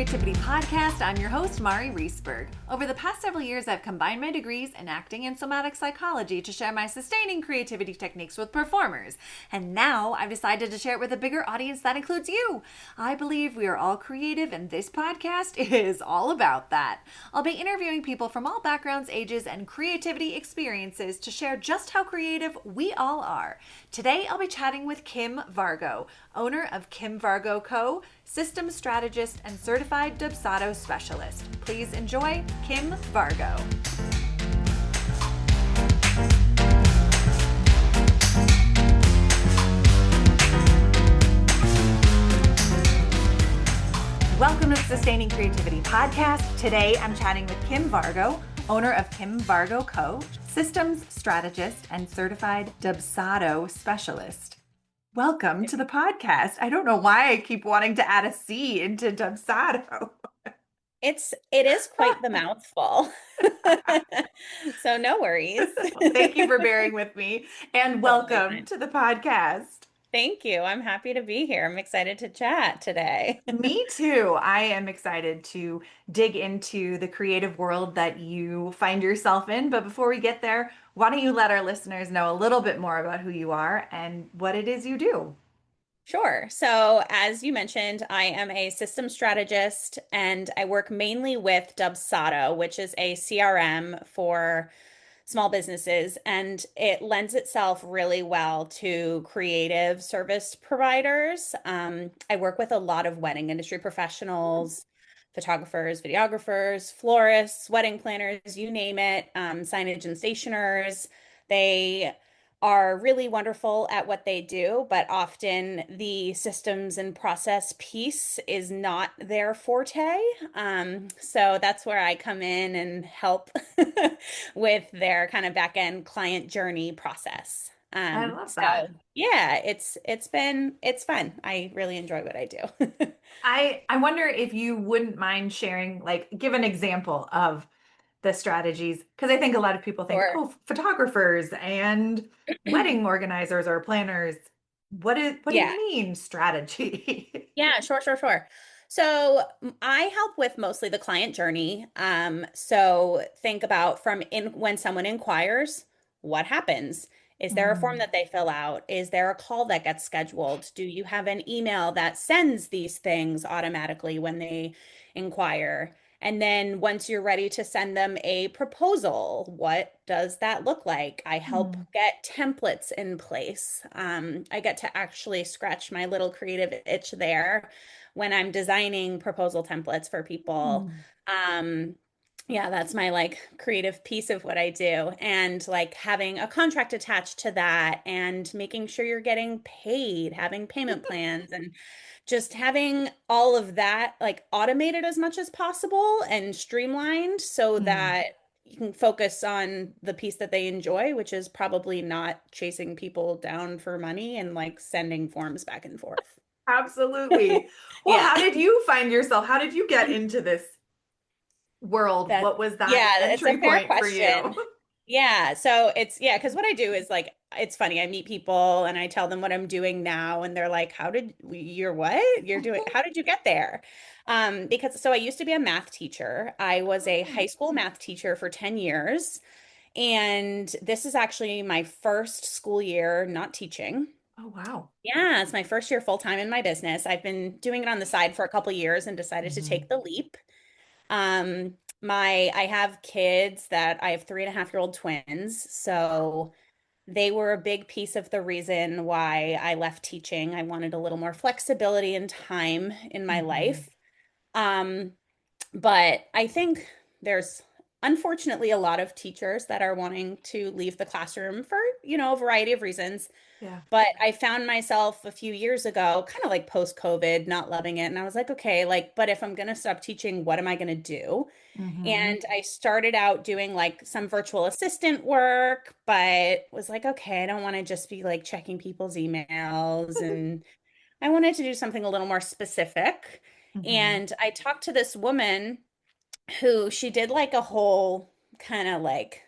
Creativity Podcast. I'm your host, Mari Reesberg. Over the past several years, I've combined my degrees in acting and somatic psychology to share my sustaining creativity techniques with performers. And now I've decided to share it with a bigger audience that includes you. I believe we are all creative, and this podcast is all about that. I'll be interviewing people from all backgrounds, ages, and creativity experiences to share just how creative we all are. Today, I'll be chatting with Kim Vargo, owner of Kim Vargo Co, systems strategist and certified Dubsado Specialist. Please enjoy Kim Vargo. Welcome to the Sustaining Creativity Podcast. Today, I'm chatting with Kim Vargo, owner of Kim Vargo Co, systems strategist and certified Dubsado Specialist. Welcome to the podcast. I don't know why I keep wanting to add a C into Dubsado. It is quite the mouthful. So no worries. Thank you for bearing with me, and welcome to the podcast. Thank you. I'm happy to be here. I'm excited to chat today. Me too. I am excited to dig into the creative world that you find yourself in. But before we get there, why don't you let our listeners know a little bit more about who you are and what it is you do? Sure. So as you mentioned, I am a system strategist and I work mainly with Dubsado, which is a CRM for small businesses, and it lends itself really well to creative service providers. I work with a lot of wedding industry professionals, photographers, videographers, florists, wedding planners, you name it, signage and stationers. They are really wonderful at what they do, but often the systems and process piece is not their forte. So that's where I come in and help with their kind of back end client journey process. I love that. Yeah, it's fun. I really enjoy what I do. I wonder if you wouldn't mind sharing, like, give an example of the strategies, because I think a lot of people think, Sure. oh, photographers and wedding organizers or planners. What do Yeah. you mean strategy? Yeah, sure. So I help with mostly the client journey. So think about when someone inquires, what happens? Is there a form Mm, that they fill out? Is there a call that gets scheduled? Do you have an email that sends these things automatically when they inquire? And then once you're ready to send them a proposal, what does that look like? I help mm, get templates in place. I get to actually scratch my little creative itch there when I'm designing proposal templates for people. mm. Um, yeah, that's my like creative piece of what I do. And like having a contract attached to that and making sure you're getting paid, having payment plans and just having all of that like automated as much as possible and streamlined so Mm. that you can focus on the piece that they enjoy, which is probably not chasing people down for money and like sending forms back and forth. Absolutely. Well, Yeah. how did you find yourself? How did you get into this world? That What was that yeah, it's a entry fair point for you? question. Yeah, so because what I do is like it's funny. I meet people and I tell them what I'm doing now, and they're like, you're what? You're doing, how did you get there?" Because so I used to be a math teacher. I was a Oh, high school math teacher for 10 years, and this is actually my first school year not teaching. oh wow. Yeah, it's my first year full time in my business. I've been doing it on the side for a couple years and decided to Mhm. take the leap. I have kids that I have 3.5-year-old twins, so they were a big piece of the reason why I left teaching. I wanted a little more flexibility and time in my Mhm. life. Um, but I think there's unfortunately a lot of teachers that are wanting to leave the classroom for, a variety of reasons. Yeah. But I found myself a few years ago, kind of like post-COVID, not loving it. And I was like, okay, like, but if I'm going to stop teaching, what am I going to do? Hmm. And I started out doing like some virtual assistant work, but was like, okay, I don't want to just be like checking people's emails. And I wanted to do something a little more specific. Hmm. And I talked to this woman who she did like a whole kind of like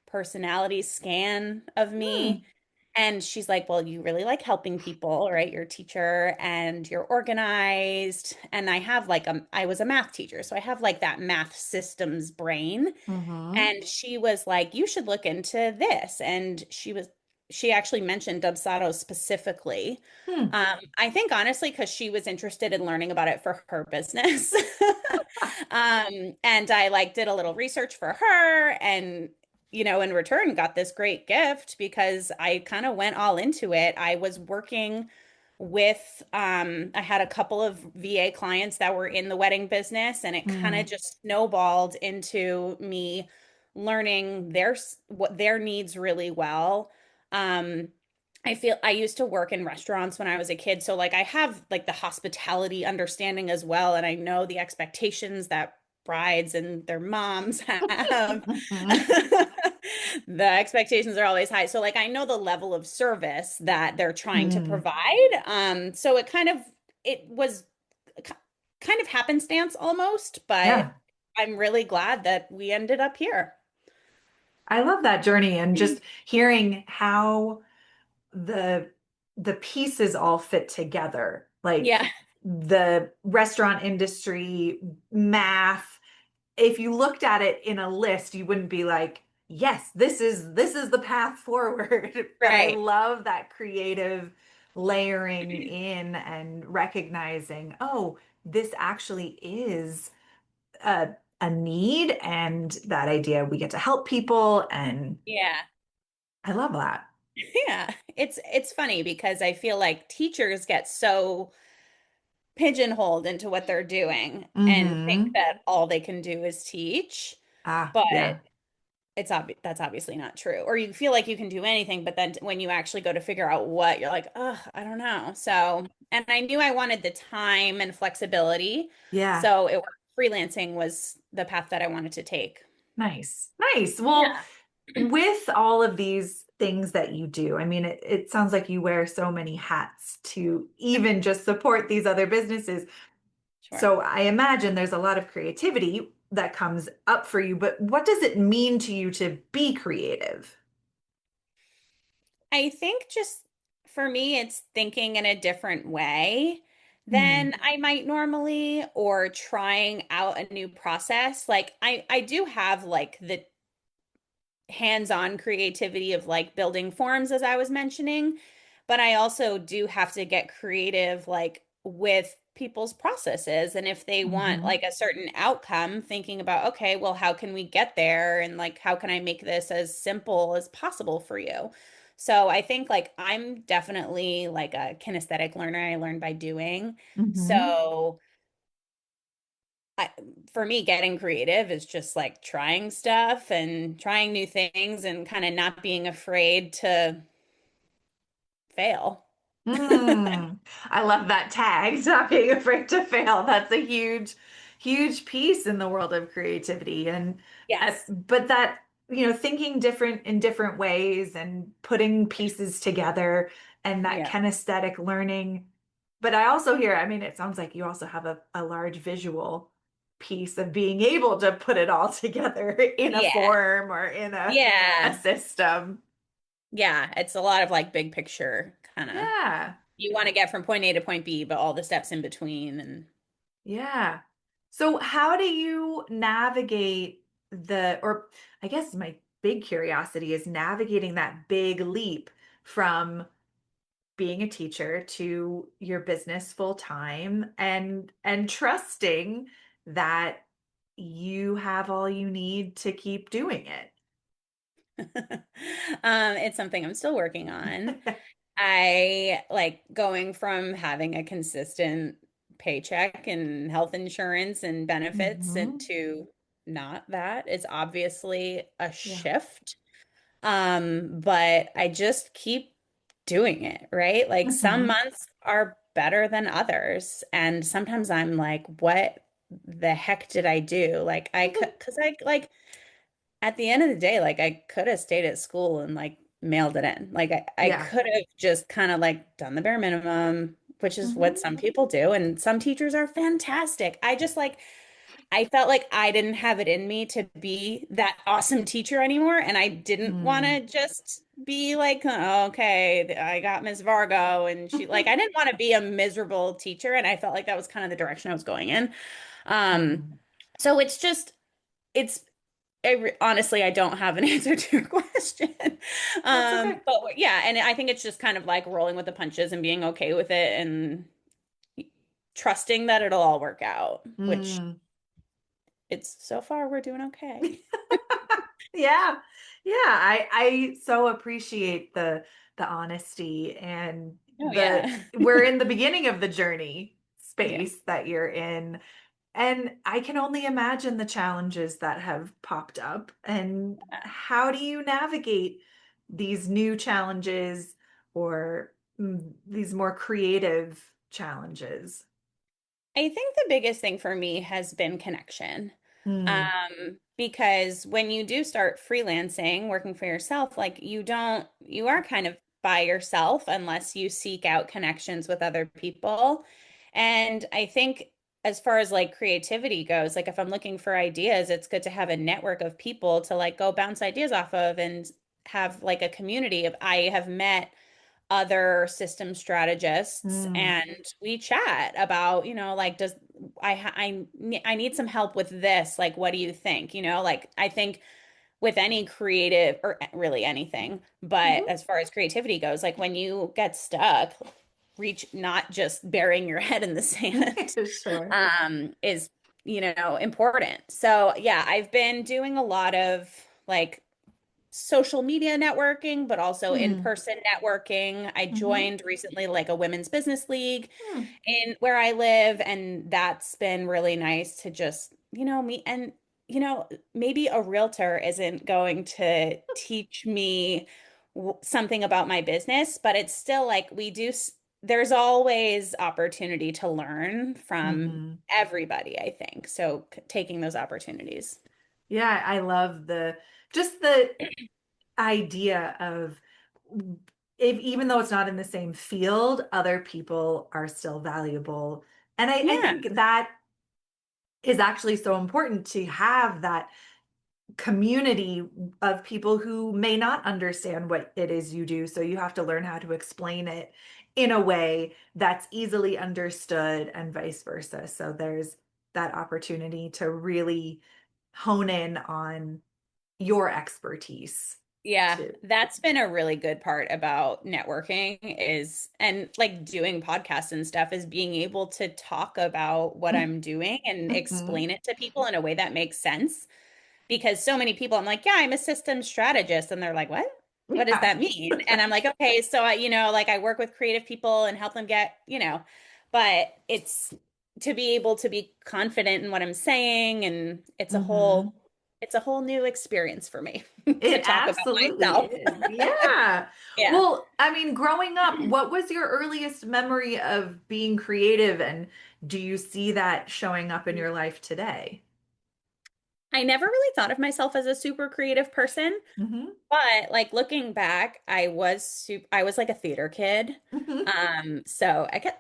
personality scan of Hmm. me. And she's like, well, you really like helping people, right? You're a teacher and you're organized. And I was a math teacher. So I have like that math systems brain. Mm-hmm. And she was like, you should look into this. And she actually mentioned Dubsado specifically. Hmm. I think honestly, because she was interested in learning about it for her business. And I like did a little research for her and, in return got this great gift because I kind of went all into it. I was working with I had a couple of VA clients that were in the wedding business, and it kind of Mm. just snowballed into me learning what their needs really well. Um, I feel I used to work in restaurants when I was a kid, so like I have like the hospitality understanding as well, and I know the expectations that brides and their moms have. The expectations are always high. So like I know the level of service that they're trying to Mm. provide. So it was kind of happenstance almost, but Yeah. I'm really glad that we ended up here. I love that journey and just hearing how the the pieces all fit together. Like Yeah, the restaurant industry, math. If you looked at it in a list, you wouldn't be like, yes, this is the path forward. But I right. love that creative layering in and recognizing, oh, this actually is a a need and that idea we get to help people and Yeah. I love that. Yeah. It's funny because I feel like teachers get so pigeonholed into what they're doing and think Mm-hmm. that all they can do is teach. Ah, But yeah. that's obviously not true. Or you feel like you can do anything, but then when you actually go to figure out what, you're like, oh, I don't know. So, and I knew I wanted the time and flexibility. Yeah. So freelancing was the path that I wanted to take. Nice. Nice. Well, Yeah, with all of these things that you do, I mean, it sounds like you wear so many hats to even just support these other businesses. sure. So I imagine there's a lot of creativity that comes up for you, but what does it mean to you to be creative? I think just for me, it's thinking in a different way Hmm. than I might normally, or trying out a new process. Like I do have like the hands-on creativity of like building forms as I was mentioning, but I also do have to get creative like with people's processes and if they want Hmm. like a certain outcome, thinking about okay, well how can we get there and like how can I make this as simple as possible for you? So I think like I'm definitely like a kinesthetic learner. I learn by doing. Hmm. So I, for me, getting creative is just like trying stuff and trying new things and kind of not being afraid to fail. Mm, I love that tag, not being afraid to fail. That's a huge, huge piece in the world of creativity. And Yes. but that, thinking different in different ways and putting pieces together and that Yeah. kinesthetic learning. But I also hear, I mean, it sounds like you also have a large visual piece of being able to put it all together in a Yeah. form or in a Yeah. system. Yeah. It's a lot of like big picture kind of. Yeah. You want to get from point A to point B, but all the steps in between. And Yeah. So how do you navigate or I guess my big curiosity is navigating that big leap from being a teacher to your business full time and trusting that you have all you need to keep doing it's something I'm still working on. it. I like going from having a consistent paycheck and health insurance and benefits and Hmm. to not that is obviously a Yeah. shift. But I just keep doing it, right? Like some Hmm. months are better than others. And sometimes I'm like, what the heck did I do? Like I could, because I like at the end of the day, like I could have stayed at school and like mailed it in. Like I Yeah. could have just kind of like done the bare minimum, which is what Hmm. some people do. And some teachers are fantastic. I just like I felt like I didn't have it in me to be that awesome teacher anymore. And I didn't want Mm. to just be like, oh, okay, I got Miss Vargo. And she, like, I didn't want to be a miserable teacher. And I felt like that was kind of the direction I was going in. Um, Mm. so it's just, it's, honestly, I don't have an answer to your question. That's okay. But yeah, and I think it's just kind of like rolling with the punches and being okay with it and trusting that it'll all work out, which Mm. it's so far we're doing okay. Yeah. Yeah, I so appreciate the honesty and Oh the yeah. we're in the beginning of the journey Yeah. space that you're in. And I can only imagine the challenges that have popped up. And how do you navigate these new challenges or these more creative challenges? I think the biggest thing for me has been connection. Mm. Because when you do start freelancing, working for yourself, like you are kind of by yourself unless you seek out connections with other people. And I think as far as like creativity goes, like if I'm looking for ideas, it's good to have a network of people to like go bounce ideas off of and have like a community of I have met other system strategists Mm. and we chat about, like does I need some help with this, like what do you think? Like I think with any creative or really anything, but Mhm. as far as creativity goes, like when you get stuck, reach not just burying your head in the sand Sure. is, important. So yeah, I've been doing a lot of like social media networking, but also Mm. in-person networking. I Hmm. joined recently like a women's business league Mm. in where I live, and that's been really nice to just, meet and maybe a realtor isn't going to teach me something about my business, but it's still like there's always opportunity to learn from Hmm. everybody, I think. So taking those opportunities. Yeah, I love just the idea of if even though it's not in the same field, other people are still valuable. And I Yeah. think that is actually so important to have that community of people who may not understand what it is you do. So you have to learn how to explain it in a way that's easily understood and vice versa. So there's that opportunity to really hone in on your expertise Yeah, too. that's been a really good part about networking and like doing podcasts and stuff is being able to talk about what I'm doing and Mhm. explain it to people in a way that makes sense. Because so many people, I'm like, yeah, I'm a systems strategist. And they're like, what? What does Yeah. that mean? And I'm like, okay, so like I work with creative people and help them get, but it's to be able to be confident in what I'm saying. And Hmm. it's a whole new experience for me to It talk about absolutely myself. is. Yeah. Yeah. Well, I mean, growing up, what was your earliest memory of being creative, and do you see that showing up in your life today? I never really thought of myself as a super creative person, Hmm. but like looking back, I was like a theater kid. Hmm. So I get,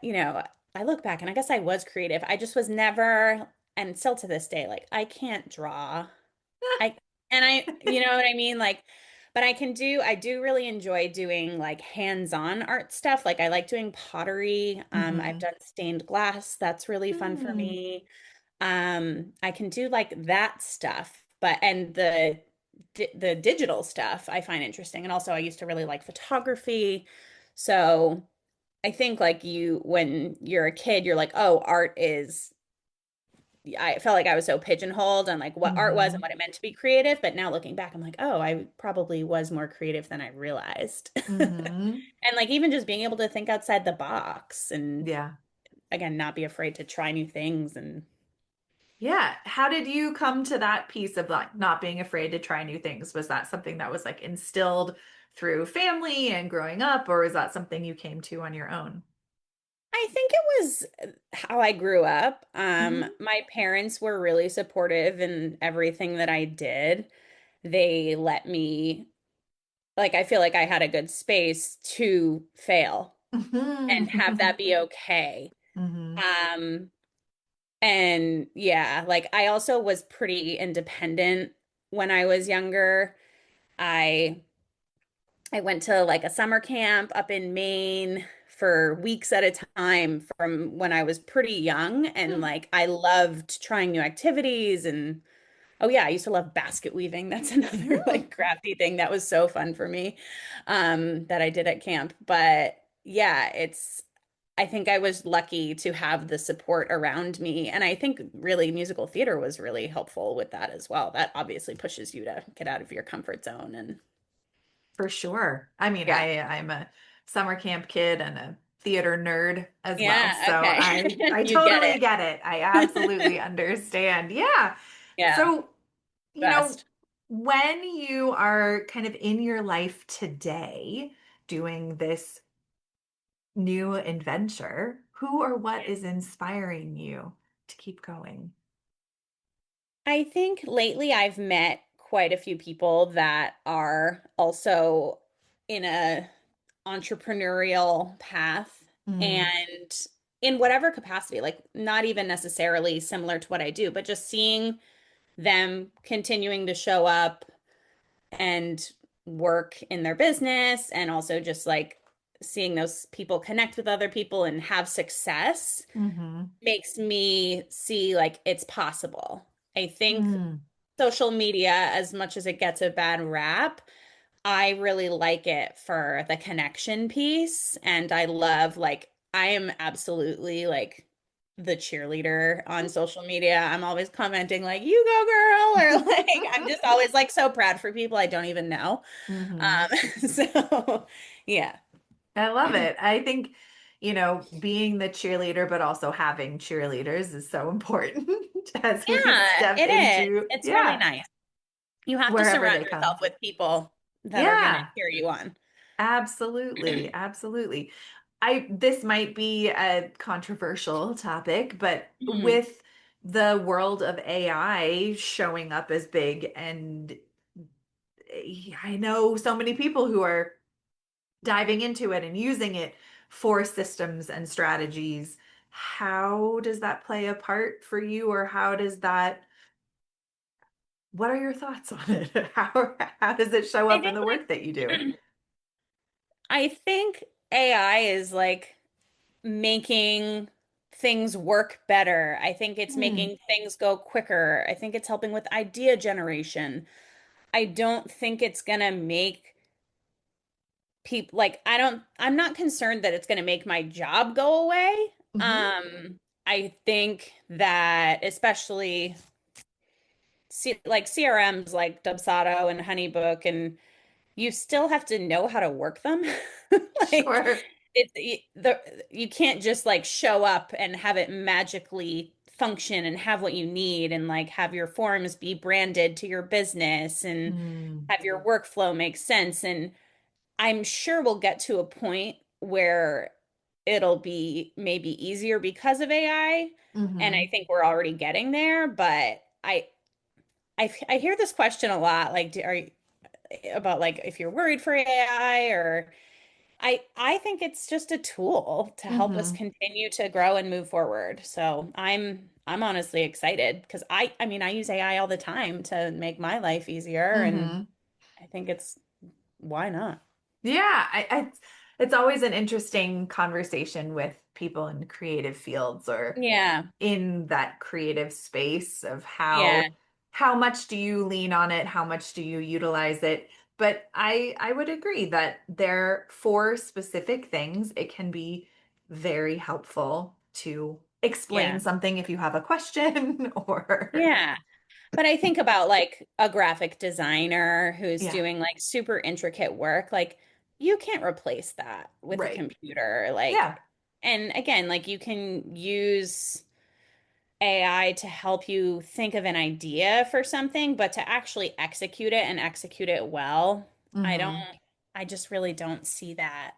I look back and I guess I was creative. I just was never, and still to this day, like I can't draw. I and you know what I mean? Like, but I do really enjoy doing like hands-on art stuff. Like I like doing pottery. I've Hmm. done stained glass. That's really fun for Hmm. me. I can do like that stuff, but and the digital stuff I find interesting. And also I used to really like photography. So I think like when you're a kid, you're like, oh, art is I felt like I was so pigeonholed on like what art was and Hmm. what it meant to be creative. But now looking back, I'm like, oh, I probably was more creative than I realized. Hmm. And like even just being able to think outside the box and Yeah. again, not be afraid to try new things and Yeah. How did you come to that piece of like not being afraid to try new things? Was that something that was like instilled through family and growing up, or is that something you came to on your own? I think it was how I grew up. Hmm. My parents were really supportive in everything that I did. They let me, like, I feel like I had a good space to fail and have Hmm. that be okay. Hmm. Um, And yeah, like I also was pretty independent when I was younger. I I went to like a summer camp up in Maine for weeks at a time from when I was pretty young, and Hmm. like I loved trying new activities. And oh yeah, I used to love basket weaving. That's another Hmm. like crafty thing that was so fun for me, that I did at camp. But yeah, I think I was lucky to have the support around me. And I think really musical theater was really helpful with that as well. That obviously pushes you to get out of your comfort zone. And For sure. I mean, yeah. I'm a summer camp kid and a theater nerd as well. Yeah, So okay. I You get totally get it. it. I absolutely understand. Yeah. Yeah, So, you know, best. when you are kind of in your life today doing this new adventure, who or what is inspiring you to keep going? I think lately I've met quite a few people that are also in a entrepreneurial path, Mm, and in whatever capacity, like not even necessarily similar to what I do, but just seeing them continuing to show up and work in their business, and also just like seeing those people connect with other people and have success hmm. makes me see like it's possible. I think Mm, social media, as much as it gets a bad rap, I really like it for the connection piece. And I love, like, I am absolutely like the cheerleader on social media. I'm always commenting, like, you go, girl, or like, I'm just always like so proud for people I don't even know. hmm. So, yeah. I love it. I think, being the cheerleader, but also having cheerleaders is so important as we Yeah, step it is. into, It's really yeah, nice. You have to wherever surround they yourself come. with people that are going to Yeah, cheer you on. absolutely. Absolutely. This might be a controversial topic, but Mhm. with the world of AI showing up as big, and I know so many people who are diving into it and using it for systems and strategies. How does that play a part for you, or what are your thoughts on it? How does it show I up in think the work that you do? like I think AI is like making things work better. I think it's Hmm. making things go quicker. I think it's helping with idea generation. I don't think it's gonna make people like I'm not concerned that it's gonna make my job go away. Hmm. I think that especially like CRMs like Dubsado and Honeybook, and you still have to know how to work them. Like Sure. you can't just like show up and have it magically function and have what you need, and like have your forms be branded to your business and Hmm. have your workflow make sense. And I'm sure we'll get to a point where it'll be maybe easier because of AI. And I Hmm. think we're already getting there, but I hear this question a lot, like, about like if you're worried for AI, or I think it's just a tool to help us Hmm. continue to grow and move forward. So I'm honestly excited because I mean I use AI all the time to make my life easier, and Hmm. I think it's why not? Yeah, it's always an interesting conversation with people in creative fields or Yeah. in that creative space of Yeah. how much do you lean on it, how much do you utilize it. But I would agree that there for specific things it can be very helpful to explain Yeah. something if you have a question or Yeah. But I think about like a graphic designer who's yeah, doing like super intricate work. Like you can't replace that with a right. computer. Like, Yeah. and again, like you can use AI to help you think of an idea for something, but to actually execute it and execute it well, I don't, Hmm. I just really don't see that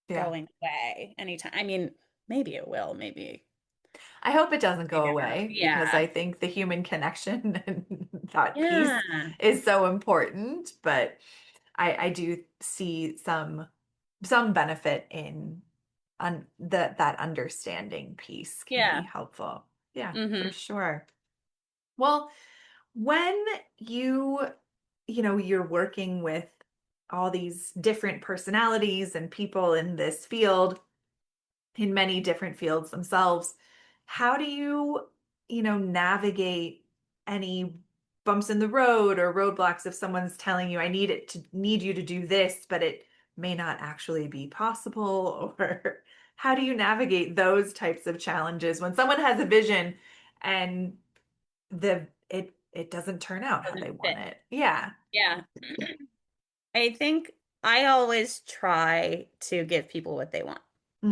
Yeah. going away anytime. I mean, maybe it will, maybe, I hope it doesn't go maybe not. away because Yeah. I think the human connection and that piece Yeah. is so important. But I do see some benefit in that understanding piece can be Yeah. helpful. Yeah, for Hmm. sure. Well, when you're working with all these different personalities and people in this field, in many different fields themselves, how do you navigate any bumps in the road or roadblocks if someone's telling you, I need you to do this, but it may not actually be possible? Or how do you navigate those types of challenges when someone has a vision and it doesn't turn out how they Doesn't want fit. it? Yeah. Yeah. I think I always try to give people what they want,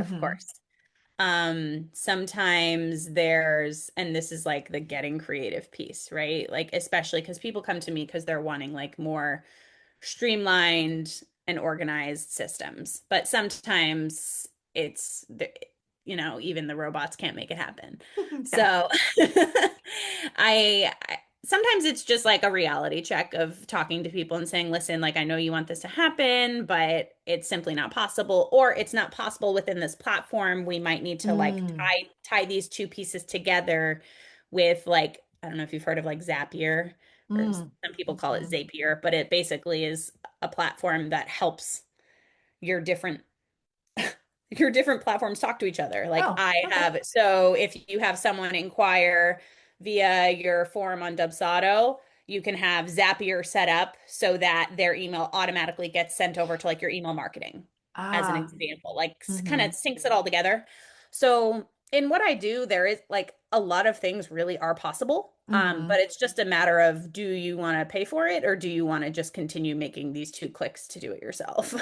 of Hmm. course. Sometimes and this is like the getting creative piece, right? Like, especially because people come to me because they're wanting like more streamlined and organized systems. But sometimes even the robots can't make it happen. Yeah. So sometimes it's just like a reality check of talking to people and saying, listen, like I know you want this to happen, but it's simply not possible, or it's not possible within this platform. We might need to like Mm, tie these two pieces together with like, I don't know if you've heard of like Zapier, or mm, some people call it mhm. Zapier, but it basically is a platform that helps your different your different platforms talk to each other. Like Oh, okay. so if you have someone inquire via your form on Dubsado, you can have Zapier set up so that their email automatically gets sent over to like your email marketing, as an Ah, example, like kind of hmm. syncs it all together. So in what I do, there is like a lot of things really are possible. Hmm. But it's just a matter of, do you want to pay for it, or do you want to just continue making these two clicks to do it yourself?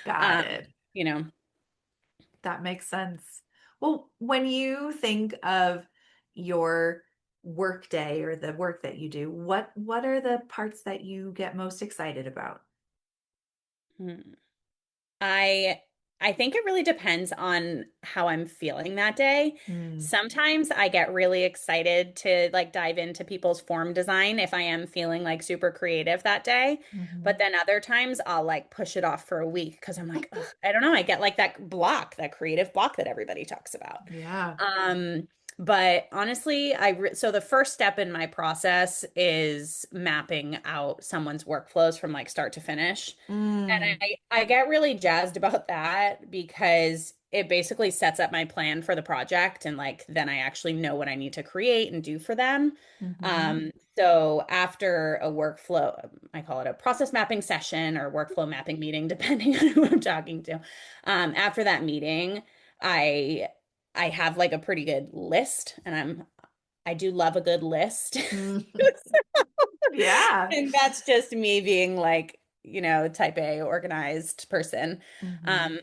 Got Um, it. you know. That makes sense. Well, when you think of your work day or the work that you do, what are the parts that you get most excited about? Hmm. I I think it really depends on how I'm feeling that day. Mm, Sometimes I get really excited to like dive into people's form design if I am feeling like super creative that day. But hmm. then other times I'll like push it off for a week because I'm like, ugh, I don't know, I get like that block, that creative block that everybody talks about. Yeah. Um, but honestly, so the first step in my process is mapping out someone's workflows from like start to finish. And Mm, I get really jazzed about that because it basically sets up my plan for the project, and like then I actually know what I need to create and do for them. hmm. So after a workflow, I call it a process mapping session or workflow mapping meeting, depending on who I'm talking to. After that meeting, I I have like a pretty good list, and I do love a good list. Mm. Yeah. And that's just me being like, type A organized person. Hmm. Um,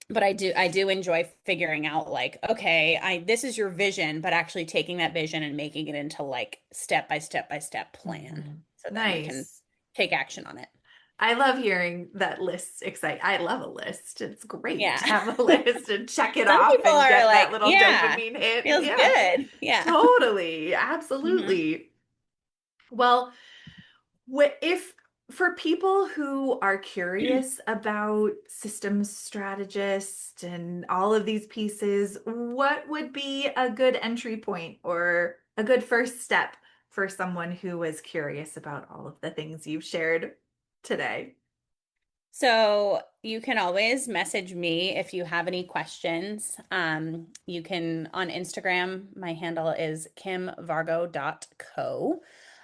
but I do enjoy figuring out like, okay, this is your vision, but actually taking that vision and making it into like step by step by step plan Hmm. so then we can Nice. take action on it. I love hearing that lists excite. I love a list. It's great Yeah. to have a list and check it Some off people and are get that like, little yeah, dopamine hit. feels Yeah, good. Yeah. totally. Hmm. Absolutely. Well, if for people who are curious about systems strategist and all of these pieces, what would be a good entry point or a good first step for someone who was curious about all of the things you've shared today? So you can always message me if you have any questions. You can on Instagram, my handle is kimvargo.co.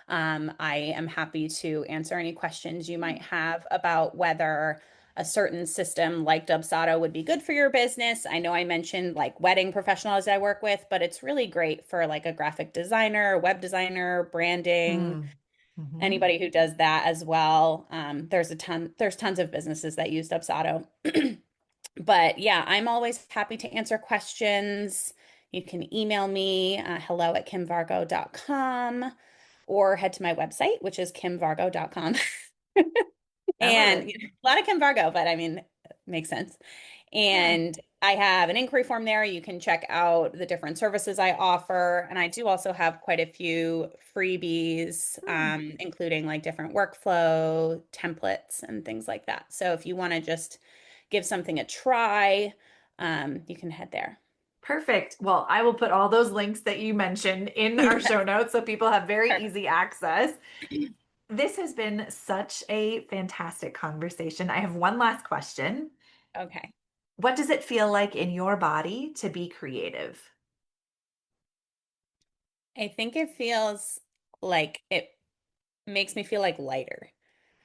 I am happy to answer any questions you might have about whether a certain system like Dubsado would be good for your business. I know I mentioned like wedding professionals I work with, but it's really great for like a graphic designer, web designer, branding, Mm. Hmm. anybody who does that as well. There's tons of businesses that use Dubsado. But yeah, I'm always happy to answer questions. You can email me, hello@kimvargo.com, or head to my website, which is kimvargo.com. I love And it. a lot of Kim Vargo, but I mean, it makes sense. Yeah. And I have an inquiry form there. You can check out the different services I offer. And I do also have quite a few freebies, Hmm. including like different workflow templates and things like that. So if you want to just give something a try, you can head there. Perfect. Well, I will put all those links that you mentioned in our show notes so people have very Perfect. easy access. This has been such a fantastic conversation. I have one last question. Okay. What does it feel like in your body to be creative? I think it feels like it makes me feel like lighter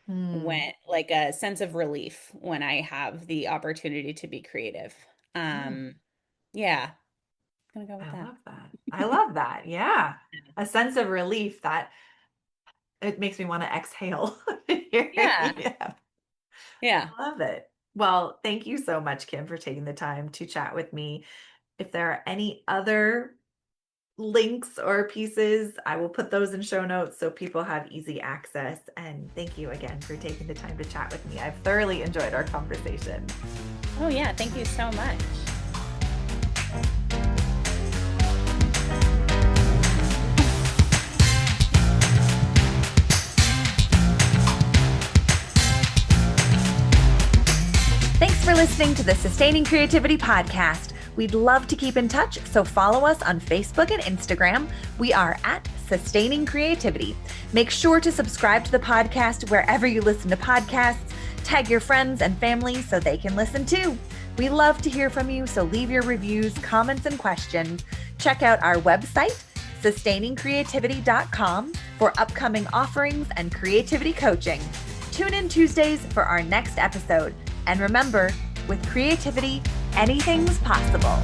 Hmm. when like a sense of relief when I have the opportunity to be creative. Hmm. Um, yeah, gonna go with I that. love that. I love that. Yeah. A sense of relief that it makes me want to exhale. Yeah, Yeah. yeah. I love it. Well, thank you so much, Kim, for taking the time to chat with me. If there are any other links or pieces, I will put those in show notes so people have easy access. And thank you again for taking the time to chat with me. I've thoroughly enjoyed our conversation. Oh yeah, thank you so much. Thanks for listening to the Sustaining Creativity Podcast. We'd love to keep in touch, so follow us on Facebook and Instagram. We are at Sustaining Creativity. Make sure to subscribe to the podcast wherever you listen to podcasts. Tag your friends and family so they can listen too. We love to hear from you, so leave your reviews, comments, and questions. Check out our website, sustainingcreativity.com, for upcoming offerings and creativity coaching. Tune in Tuesdays for our next episode. And remember, with creativity, anything's possible.